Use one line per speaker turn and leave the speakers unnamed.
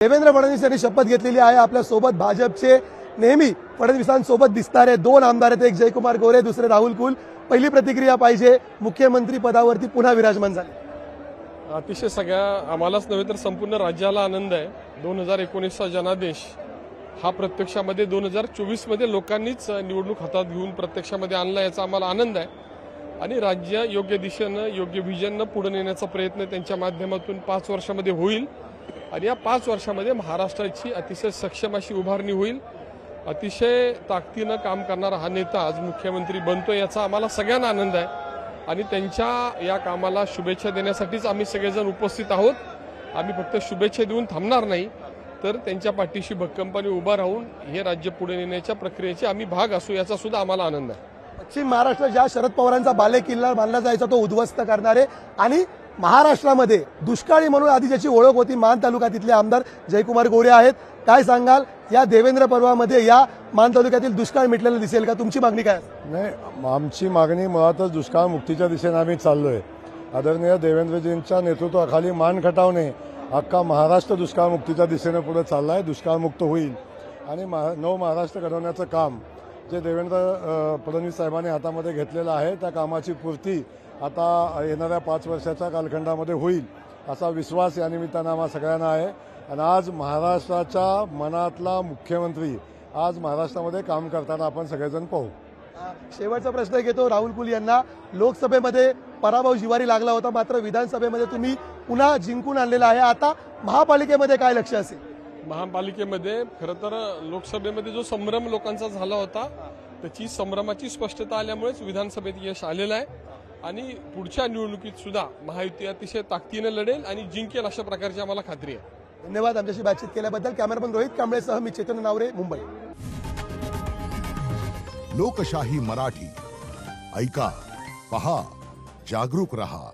देवेंद्र फडणवीस यांनी शपथ घेतलेली आहे। आपल्या सोबत भाजपचे नेहमी फडणवीसांसोबत दिसणारे दोन आमदार आहेत, एक जयकुमार गोरे, दुसरे राहुल कुल। पहिली प्रतिक्रिया पाहिजे, मुख्यमंत्री पदावरती पुन्हा विराजमान झाले।
अतिशय सगळ्या आम्हालाच नव्हे तर संपूर्ण राज्याला आनंद आहे। 2019चा जनादेश हा प्रत्यक्षामध्ये 2024 मध्ये लोकांनीच निवडणूक हातात घेऊन प्रत्यक्षामध्ये आणला, याचा आम्हाला आनंद आहे। आणि राज्य योग्य दिशेनं योग्य व्हिजननं पुढे नेण्याचा प्रयत्न त्यांच्या माध्यमातून 5 वर्षामध्ये होईल आणि या 5 वर्षामध्ये महाराष्ट्राची अतिशय सक्षम अशी उभारणी होईल। अतिशय ताकदीनं काम करणारा हा नेता आज मुख्यमंत्री बनतो, याचा आम्हाला सगळ्यांना आनंद आहे आणि त्यांच्या या कामाला शुभेच्छा देण्यासाठीच आम्ही सगळेजण उपस्थित आहोत। आम्ही फक्त शुभेच्छा देऊन थांबणार नाही, तर त्यांच्या पाठीशी भक्कमपणे उभा राहून हे राज्य पुढे नेण्याच्या प्रक्रियेचे आम्ही भाग असू, याचा सुद्धा आम्हाला आनंद आहे।
पश्चिम महाराष्ट्र ज्या शरद पवारांचा बालेकिल्ला मानला जायचा तो उद्ध्वस्त करणारे आणि महाराष्ट्रामध्ये दुष्काळी म्हणून आधी ज्याची ओळख होती मान तालुक्यात तिथले आमदार जयकुमार गोरे आहेत। काय सांगाल, या देवेंद्र पर्वामध्ये या मान तालुक्यातील दुष्काळ मिटलेला दिसेल का? तुमची मागणी काय?
नाही, आमची मागणी मुळातच दुष्काळ मुक्तीच्या दिशेने आम्ही चाललोय। आदरणीय देवेंद्रजींच्या नेतृत्वाखाली मान खटावणे अख्खा महाराष्ट्र दुष्काळ मुक्तीच्या दिशेने पुढे चाललाय, दुष्काळमुक्त होईल आणि नव महाराष्ट्र घडवण्याचं काम जे देवेंद्र फडणवीस साहेबांनी हातामध्ये घेतलेलं आहे त्या कामाची पूर्ती आता येणाऱ्या 5 वर्षाच्या कालखंडामध्ये होईल असा विश्वास या निमित्तानं आम्हा सगळ्यांना आहे। आणि आज महाराष्ट्राच्या मनातला मुख्यमंत्री आज महाराष्ट्रामध्ये काम करताना आपण सगळेजण पाहू।
शेवटचा प्रश्न घेतो राहुल कुल यांना। लोकसभेमध्ये पराभव जिवारी लागला होता, मात्र विधानसभेमध्ये तुम्ही पुन्हा जिंकून आणलेला आहे। आता महापालिकेमध्ये काय लक्ष असेल?
महापालिकेमध्ये खरं तर लोकसभेमध्ये जो संभ्रम लोकांचा झाला होता त्याची संभ्रमाची स्पष्टता आल्यामुळेच विधानसभेत यश आलेलं आहे आणि पुढच्या निवडणुकीत सुद्धा महायुती अतिशय ताकदीने लढेल आणि जिंकेल अशा प्रकारची आम्हाला खात्री आहे।
धन्यवाद आमच्याशी बातचीत केल्याबद्दल। कॅमेरामन रोहित कांबळेसह मी चेतन नावरे, मुंबई।
लोकशाही मराठी ऐका, पहा, जागरूक रहा।